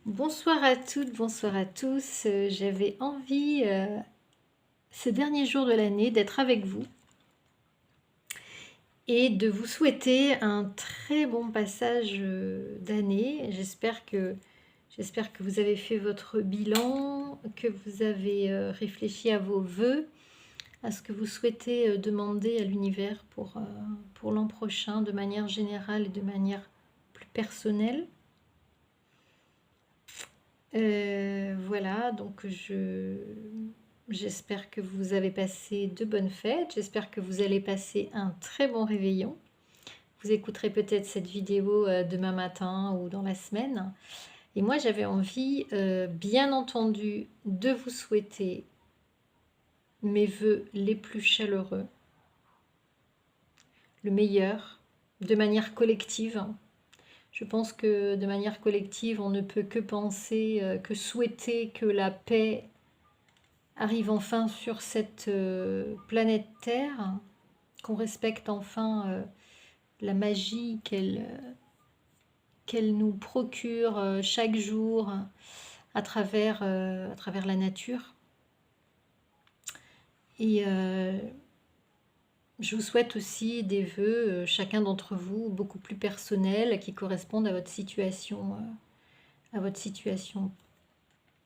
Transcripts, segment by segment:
Bonsoir à toutes, bonsoir à tous. J'avais envie, ces derniers jours de l'année, d'être avec vous et de vous souhaiter un très bon passage d'année. J'espère que vous avez fait votre bilan, que vous avez réfléchi à vos vœux, à ce que vous souhaitez demander à l'univers pour l'an prochain, de manière générale et de manière plus personnelle. Voilà, donc j'espère que vous avez passé de bonnes fêtes, j'espère que vous allez passer un très bon réveillon. Vous écouterez peut-être cette vidéo demain matin ou dans la semaine. Et moi, j'avais envie, bien entendu, de vous souhaiter mes vœux les plus chaleureux, le meilleur, de manière collective. Je pense que de manière collective, on ne peut que penser, que souhaiter que la paix arrive enfin sur cette planète Terre, qu'on respecte enfin la magie qu'elle nous procure chaque jour à travers la nature. Et je vous souhaite aussi des vœux, chacun d'entre vous, beaucoup plus personnels, qui correspondent à votre situation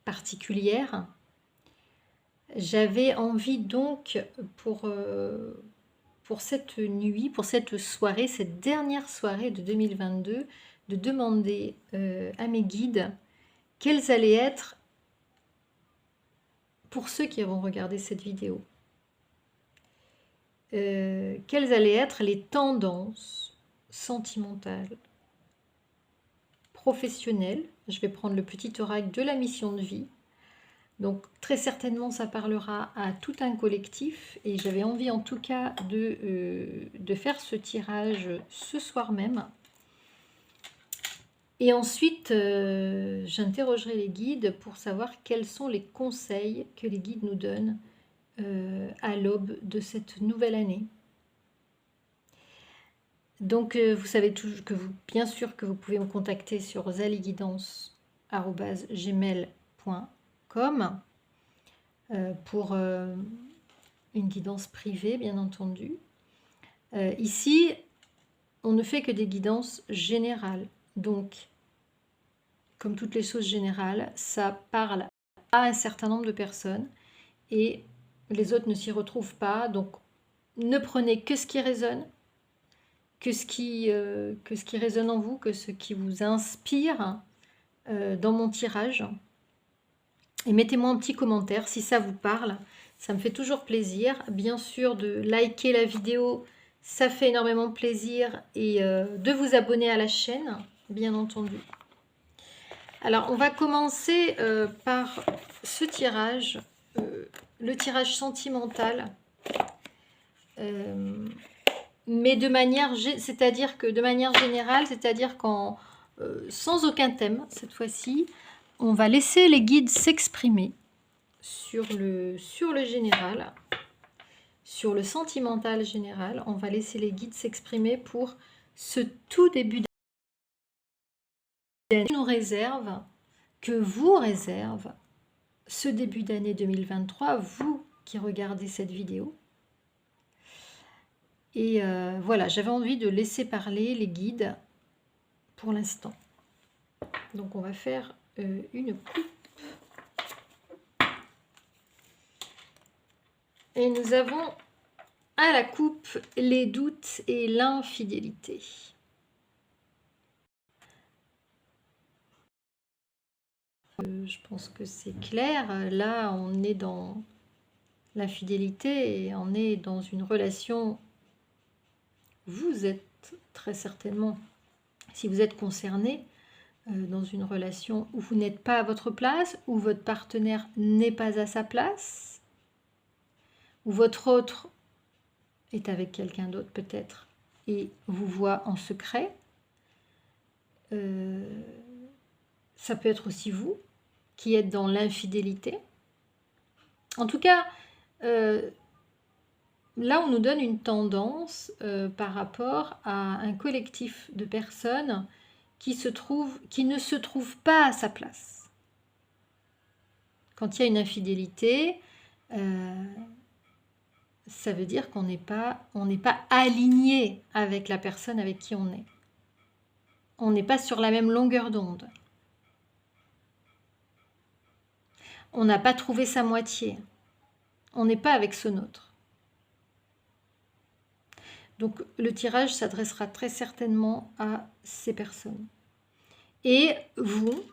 particulière. J'avais envie donc pour cette nuit, pour cette soirée, cette dernière soirée de 2022, de demander à mes guides quels allaient être, pour ceux qui vont regarder cette vidéo, quelles allaient être les tendances sentimentales, professionnelles. Je vais prendre le petit oracle de la mission de vie. Donc très certainement ça parlera à tout un collectif et j'avais envie en tout cas de faire ce tirage ce soir même. Et ensuite j'interrogerai les guides pour savoir quels sont les conseils que les guides nous donnent à l'aube de cette nouvelle année. Donc vous savez toujours que bien sûr que vous pouvez me contacter sur rosaliegguidance@gmail.com pour une guidance privée, bien entendu. Ici, on ne fait que des guidances générales. Donc, comme toutes les choses générales, ça parle à un certain nombre de personnes et les autres ne s'y retrouvent pas. Donc, ne prenez que ce qui résonne, que ce qui résonne en vous, que ce qui vous inspire dans mon tirage. Et mettez-moi un petit commentaire si ça vous parle. Ça me fait toujours plaisir. Bien sûr, de liker la vidéo, ça fait énormément plaisir. Et de vous abonner à la chaîne, bien entendu. Alors, on va commencer par ce tirage, le tirage sentimental. Mais de manière, c'est-à-dire que de manière générale, c'est-à-dire sans aucun thème cette fois-ci, on va laisser les guides s'exprimer sur le général, sur le sentimental général. On va laisser les guides s'exprimer pour ce tout début d'année que vous réserve ce début d'année 2023, vous qui regardez cette vidéo. Et voilà, j'avais envie de laisser parler les guides pour l'instant. Donc on va faire une coupe. Et nous avons à la coupe les doutes et l'infidélité. Je pense que c'est clair. Là, on est dans l'infidélité et on est dans une relation. Vous êtes très certainement, si vous êtes concerné, dans une relation où vous n'êtes pas à votre place, où votre partenaire n'est pas à sa place, où votre autre est avec quelqu'un d'autre peut-être et vous voit en secret. Ça peut être aussi vous qui êtes dans l'infidélité. En tout cas, là on nous donne une tendance par rapport à un collectif de personnes qui ne se trouve pas à sa place. Quand il y a une infidélité, ça veut dire qu'on n'est pas aligné avec la personne avec qui on est. On n'est pas sur la même longueur d'onde. On n'a pas trouvé sa moitié. On n'est pas avec son autre. Donc le tirage s'adressera très certainement à ces personnes. Et vous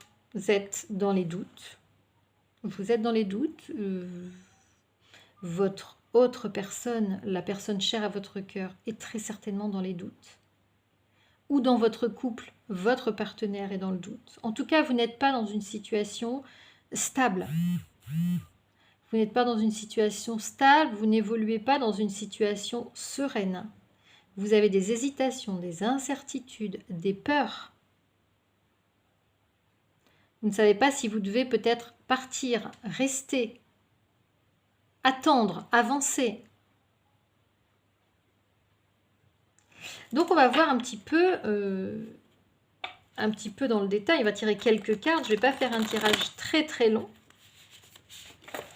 êtes dans les doutes. Vous êtes dans les doutes. Votre autre personne, la personne chère à votre cœur, est très certainement dans les doutes. Ou dans votre couple, votre partenaire est dans le doute. En tout cas, vous n'êtes pas dans une situation stable. Vous n'êtes pas dans une situation stable, vous n'évoluez pas dans une situation sereine. Vous avez des hésitations, des incertitudes, des peurs. Vous ne savez pas si vous devez peut-être partir, rester, attendre, avancer. Donc on va voir un petit peu dans le détail. On va tirer quelques cartes. Je ne vais pas faire un tirage très très long.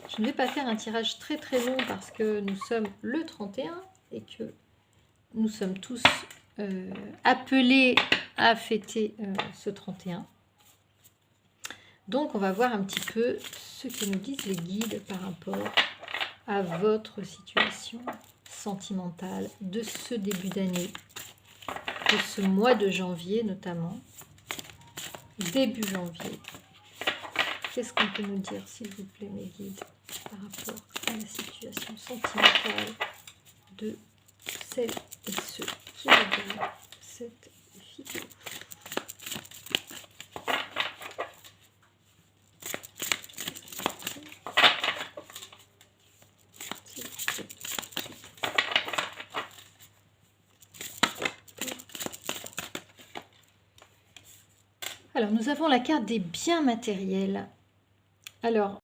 Je ne vais pas faire un tirage très très long parce que nous sommes le 31 et que nous sommes tous appelés à fêter ce 31. Donc on va voir un petit peu ce que nous disent les guides par rapport à votre situation sentimentale de ce début d'année, de ce mois de janvier notamment, début janvier. Qu'est-ce qu'on peut nous dire, s'il vous plaît, mes guides, par rapport à la situation sentimentale de celles et ceux qui regardent cette vidéo? Alors, nous avons la carte des biens matériels. Alors,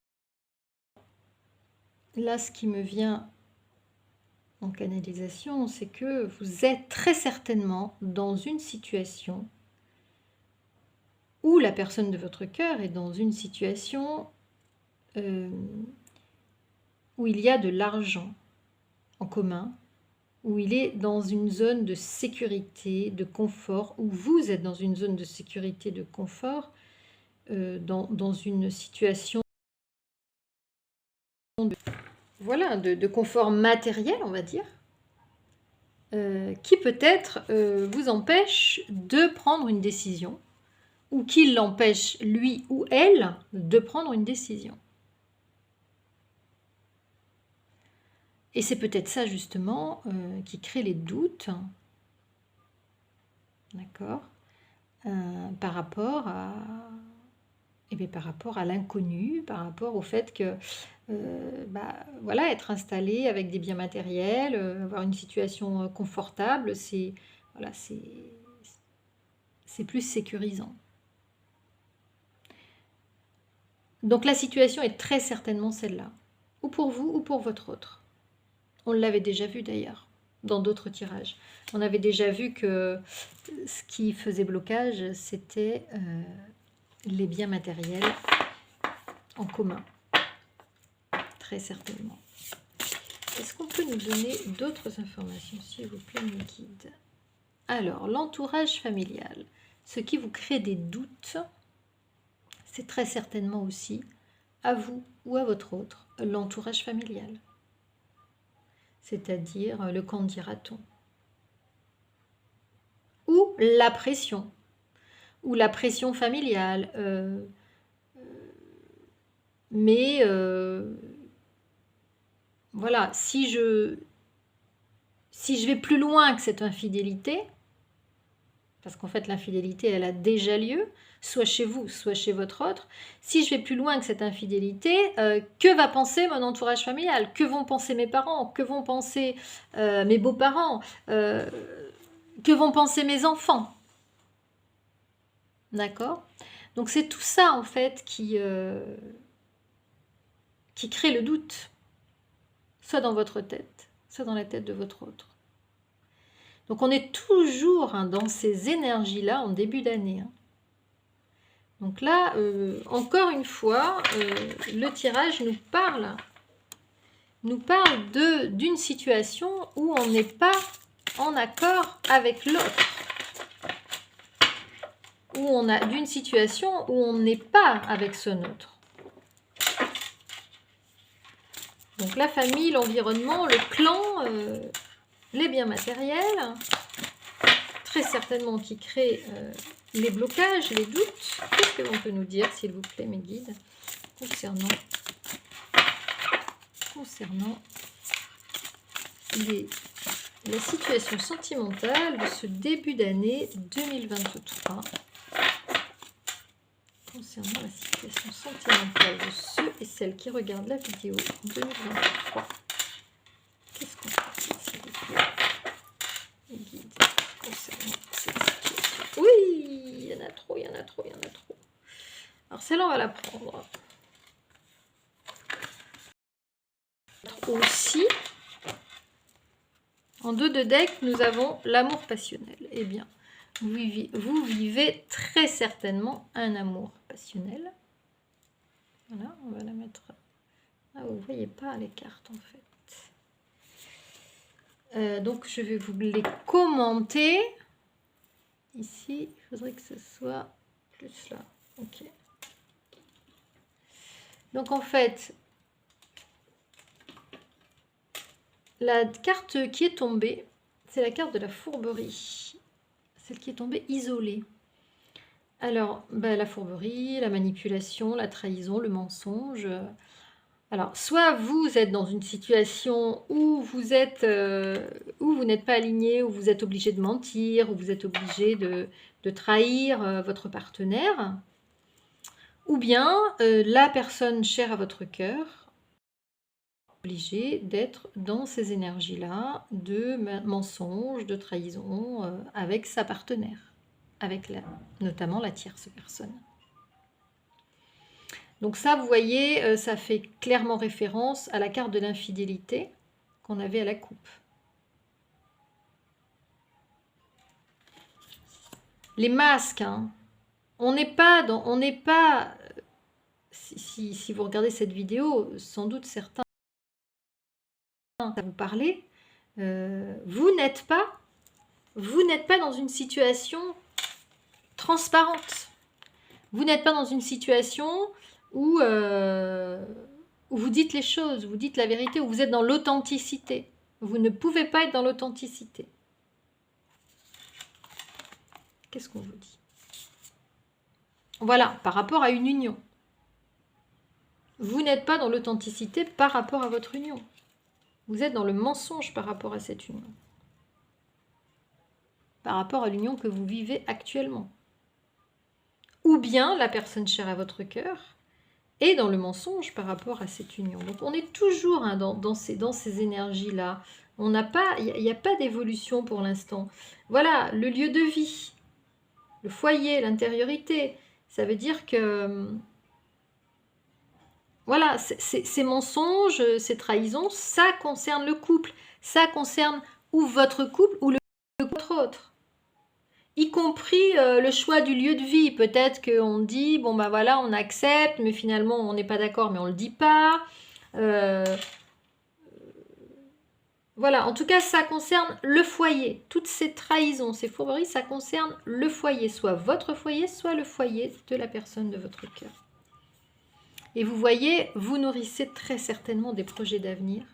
là, ce qui me vient en canalisation, c'est que vous êtes très certainement dans une situation où la personne de votre cœur est dans une situation où il y a de l'argent en commun, où il est dans une zone de sécurité, de confort, où vous êtes dans une zone de sécurité, de confort, dans une situation de confort matériel, on va dire, qui peut-être vous empêche de prendre une décision, ou qui l'empêche, lui ou elle, de prendre une décision. Et c'est peut-être ça, justement, qui crée les doutes, d'accord, par rapport à l'inconnu, par rapport au fait que, voilà, être installé avec des biens matériels, avoir une situation confortable, c'est plus sécurisant. Donc la situation est très certainement celle-là, ou pour vous ou pour votre autre. On l'avait déjà vu d'ailleurs dans d'autres tirages. On avait déjà vu que ce qui faisait blocage, c'était les biens matériels en commun. Très certainement. Est-ce qu'on peut nous donner d'autres informations, s'il vous plaît, mes guides? Alors, l'entourage familial. Ce qui vous crée des doutes, c'est très certainement aussi, à vous ou à votre autre, l'entourage familial. C'est-à-dire le qu'en dira-t-on. Ou la pression familiale. Voilà, si je vais plus loin que cette infidélité, parce qu'en fait l'infidélité elle a déjà lieu, soit chez vous, soit chez votre autre, si je vais plus loin que cette infidélité, que va penser mon entourage familial? Que vont penser mes parents? Que vont penser mes beaux-parents? Que vont penser mes enfants? D'accord? Donc c'est tout ça en fait qui crée le doute, soit dans votre tête, soit dans la tête de votre autre. Donc on est toujours dans ces énergies-là en début d'année. Donc là, encore une fois, le tirage nous parle d'une situation où on n'est pas en accord avec l'autre. D'une situation où on n'est pas avec son autre. Donc la famille, l'environnement, le clan, les biens matériels, très certainement qui créent les blocages, les doutes. Qu'est-ce que l'on peut nous dire, s'il vous plaît, mes guides, concernant la situation sentimentale de ce début d'année 2023. Concernant la situation sentimentale de ceux et celles qui regardent la vidéo en 2023. Qu'est-ce qu'on peut dire, s'il vous plaît, les guides, concernant cette situation? Oui, il y en a trop, il y en a trop, il y en a trop. Alors celle-là, on va la prendre. Aussi, en dos de deck, nous avons l'amour passionnel. Eh bien, vous vivez très certainement un amour passionnel. Voilà, on va la mettre... Ah, vous ne voyez pas les cartes en fait. Donc, je vais vous les commenter. Ici, il faudrait que ce soit plus là. Ok. Donc, en fait, la carte qui est tombée, c'est la carte de la fourberie. Celle qui est tombée isolée. Alors, la fourberie, la manipulation, la trahison, le mensonge. Alors, soit vous êtes dans une situation où vous n'êtes pas aligné, où vous êtes obligé de mentir, où vous êtes obligé de trahir votre partenaire, ou bien la personne chère à votre cœur, obligée d'être dans ces énergies-là de mensonge, de trahison avec sa partenaire. Avec notamment la tierce personne. Donc ça, vous voyez, ça fait clairement référence à la carte de l'infidélité qu'on avait à la coupe. Les masques, on n'est pas... Si vous regardez cette vidéo, sans doute certains ça vous parler. Vous n'êtes pas dans une situation transparente. Vous n'êtes pas dans une situation où vous dites les choses, vous dites la vérité, où vous êtes dans l'authenticité. Vous ne pouvez pas être dans l'authenticité. Qu'est-ce qu'on vous dit? Voilà, par rapport à une union. Vous n'êtes pas dans l'authenticité par rapport à votre union. Vous êtes dans le mensonge par rapport à cette union. Par rapport à l'union que vous vivez actuellement. Ou bien la personne chère à votre cœur est dans le mensonge par rapport à cette union. Donc on est toujours dans ces énergies-là. Il n'y a pas d'évolution pour l'instant. Voilà, le lieu de vie, le foyer, l'intériorité. Ça veut dire que... Voilà, ces mensonges, ces trahisons, ça concerne le couple. Ça concerne ou votre couple ou le couple autre. Y compris le choix du lieu de vie. Peut-être qu'on dit, bon ben voilà, on accepte, mais finalement on n'est pas d'accord, mais on ne le dit pas. Voilà, en tout cas, ça concerne le foyer. Toutes ces trahisons, ces fourberies, ça concerne le foyer. Soit votre foyer, soit le foyer de la personne de votre cœur. Et vous voyez, vous nourrissez très certainement des projets d'avenir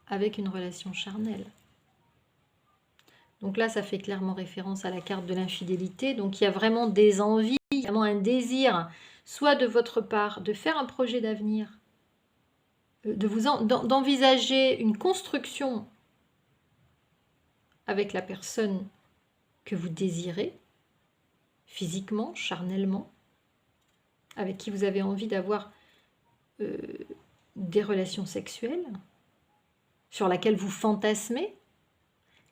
avec une relation charnelle. Donc là, ça fait clairement référence à la carte de l'infidélité. Donc il y a vraiment des envies, vraiment un désir, soit de votre part, de faire un projet d'avenir, d'envisager une construction avec la personne que vous désirez, physiquement, charnellement, avec qui vous avez envie d'avoir des relations sexuelles, sur laquelle vous fantasmez,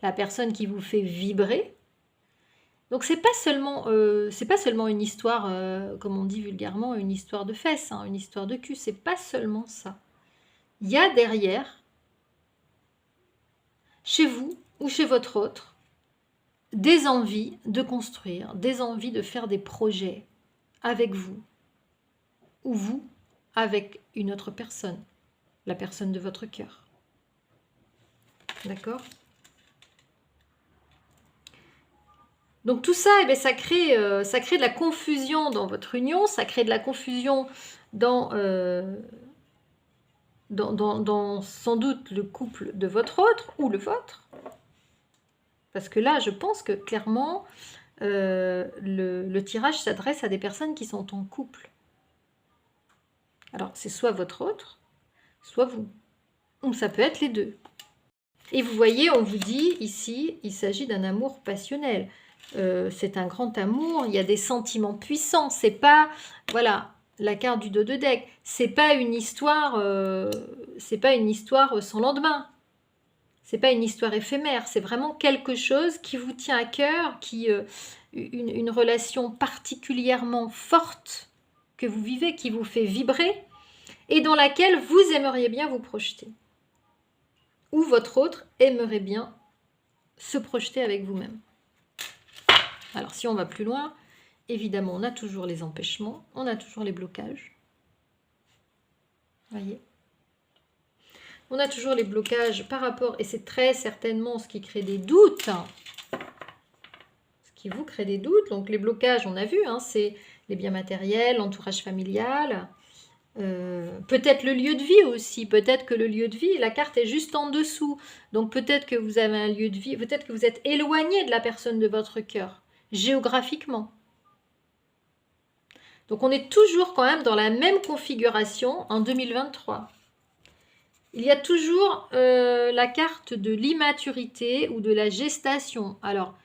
la personne qui vous fait vibrer. Donc c'est pas seulement une histoire, comme on dit vulgairement, une histoire de fesses, une histoire de cul, c'est pas seulement ça. Il y a derrière, chez vous, ou chez votre autre, des envies de construire, des envies de faire des projets avec vous, ou vous avec une autre personne, la personne de votre cœur. D'accord? Donc tout ça, eh bien, ça crée de la confusion dans votre union, ça crée de la confusion dans sans doute le couple de votre autre ou le vôtre. Parce que là, je pense que clairement, le tirage s'adresse à des personnes qui sont en couple. Alors, c'est soit votre autre, soit vous. Ou ça peut être les deux. Et vous voyez, on vous dit ici, il s'agit d'un amour passionnel. C'est un grand amour, il y a des sentiments puissants. C'est pas, voilà, la carte du dos de deck. C'est pas une histoire sans lendemain. C'est pas une histoire éphémère. C'est vraiment quelque chose qui vous tient à cœur, une relation particulièrement forte que vous vivez, qui vous fait vibrer et dans laquelle vous aimeriez bien vous projeter. Ou votre autre aimerait bien se projeter avec vous-même. Alors si on va plus loin, évidemment on a toujours les empêchements, on a toujours les blocages. Voyez, on a toujours les blocages par rapport, et c'est très certainement ce qui crée des doutes, ce qui vous crée des doutes. Donc les blocages, on a vu, hein, c'est les biens matériels, l'entourage familial, peut-être le lieu de vie aussi, peut-être que le lieu de vie, la carte est juste en dessous, donc peut-être que vous avez un lieu de vie, peut-être que vous êtes éloigné de la personne de votre cœur, géographiquement. Donc on est toujours quand même dans la même configuration en 2023. Il y a toujours la carte de l'immaturité ou de la gestation. Alors,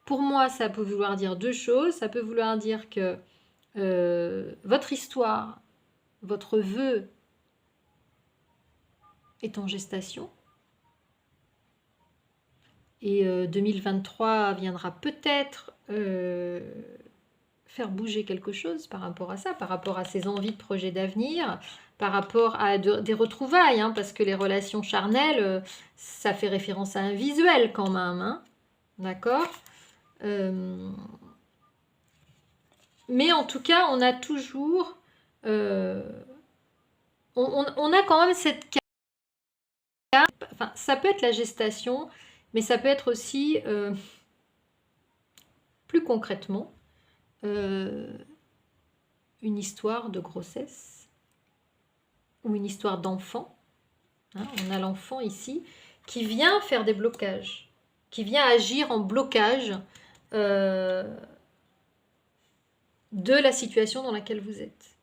pour moi, ça peut vouloir dire deux choses. Ça peut vouloir dire que votre histoire, votre vœu est en gestation. Et 2023 viendra peut-être faire bouger quelque chose par rapport à ça, par rapport à ces envies de projets d'avenir, par rapport à des retrouvailles, hein, parce que les relations charnelles, ça fait référence à un visuel quand même, hein, d'accord, mais en tout cas, on a toujours... on a quand même cette carte, enfin, ça peut être la gestation, mais ça peut être aussi, plus concrètement, une histoire de grossesse, ou une histoire d'enfant. Hein, on a l'enfant ici qui vient faire des blocages, qui vient agir en blocage de la situation dans laquelle vous êtes.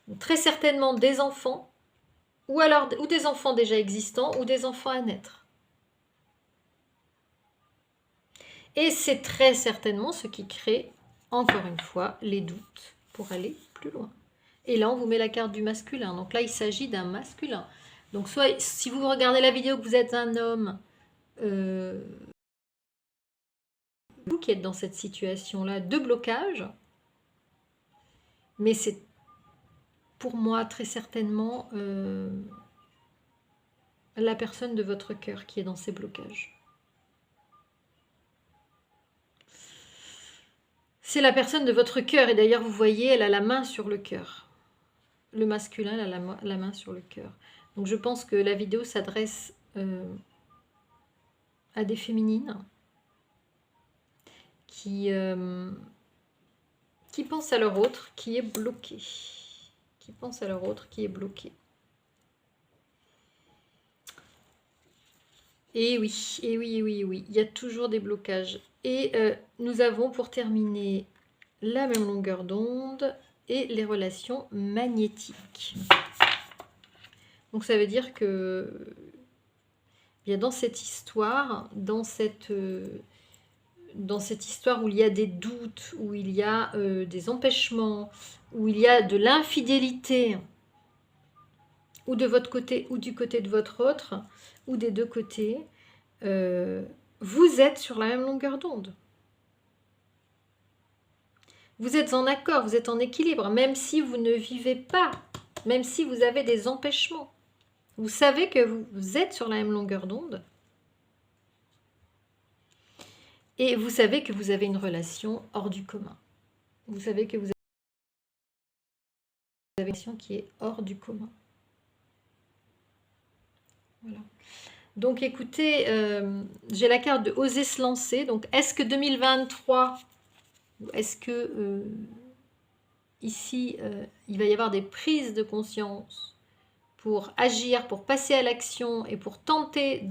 Donc, très certainement des enfants, ou des enfants déjà existants, ou des enfants à naître. Et c'est très certainement ce qui crée, encore une fois, les doutes pour aller plus loin. Et là, on vous met la carte du masculin. Donc là, il s'agit d'un masculin. Donc, soit si vous regardez la vidéo que vous êtes un homme, vous qui êtes dans cette situation-là de blocage, mais c'est pour moi très certainement la personne de votre cœur qui est dans ces blocages. C'est la personne de votre cœur. Et d'ailleurs, vous voyez, elle a la main sur le cœur. Le masculin, elle a la main sur le cœur. Donc je pense que la vidéo s'adresse à des féminines qui pensent à leur autre qui est bloqué. Qui pensent à leur autre qui est bloqué. Et oui, et oui, et oui, et oui, il y a toujours des blocages. Et nous avons pour terminer la même longueur d'onde et les relations magnétiques. Donc ça veut dire que bien dans cette histoire, dans cette histoire où il y a des doutes, où il y a des empêchements, où il y a de l'infidélité, ou de votre côté, ou du côté de votre autre, ou des deux côtés, vous êtes sur la même longueur d'onde. Vous êtes en accord, vous êtes en équilibre, même si vous ne vivez pas, même si vous avez des empêchements. Vous savez que vous êtes sur la même longueur d'onde. Et vous savez que vous avez une relation hors du commun. Vous savez que vous avez une relation qui est hors du commun. Voilà. Donc écoutez, j'ai la carte de oser se lancer. Donc est-ce que 2023, est-ce que ici, il va y avoir des prises de conscience pour agir, pour passer à l'action et pour tenter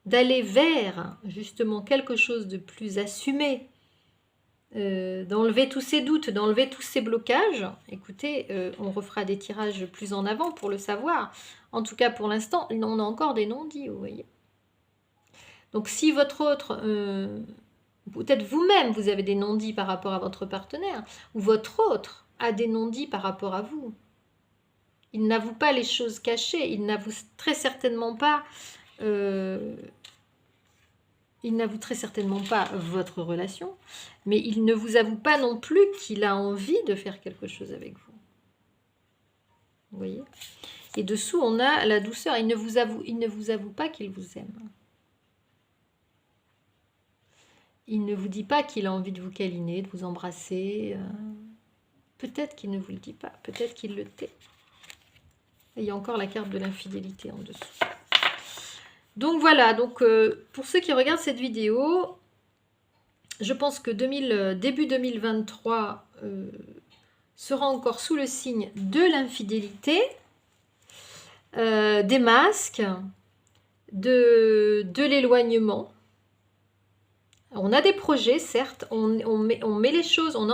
d'aller vers justement quelque chose de plus assumé, d'enlever tous ces doutes, d'enlever tous ces blocages. Écoutez, on refera des tirages plus en avant pour le savoir. En tout cas, pour l'instant, on a encore des non-dits, vous voyez. Donc, si votre autre, peut-être vous-même, vous avez des non-dits par rapport à votre partenaire, ou votre autre a des non-dits par rapport à vous. Il n'avoue pas les choses cachées, il n'avoue très certainement pas... il n'avoue très certainement pas votre relation, mais il ne vous avoue pas non plus qu'il a envie de faire quelque chose avec vous. Vous voyez? Et dessous, on a la douceur. Il ne vous avoue pas qu'il vous aime. Il ne vous dit pas qu'il a envie de vous câliner, de vous embrasser. Peut-être qu'il ne vous le dit pas. Peut-être qu'il le tait. Et il y a encore la carte de l'infidélité en dessous. Donc voilà, donc, pour ceux qui regardent cette vidéo, je pense que début 2023 sera encore sous le signe de l'infidélité, des masques, de l'éloignement. On a des projets, certes, on met les choses, on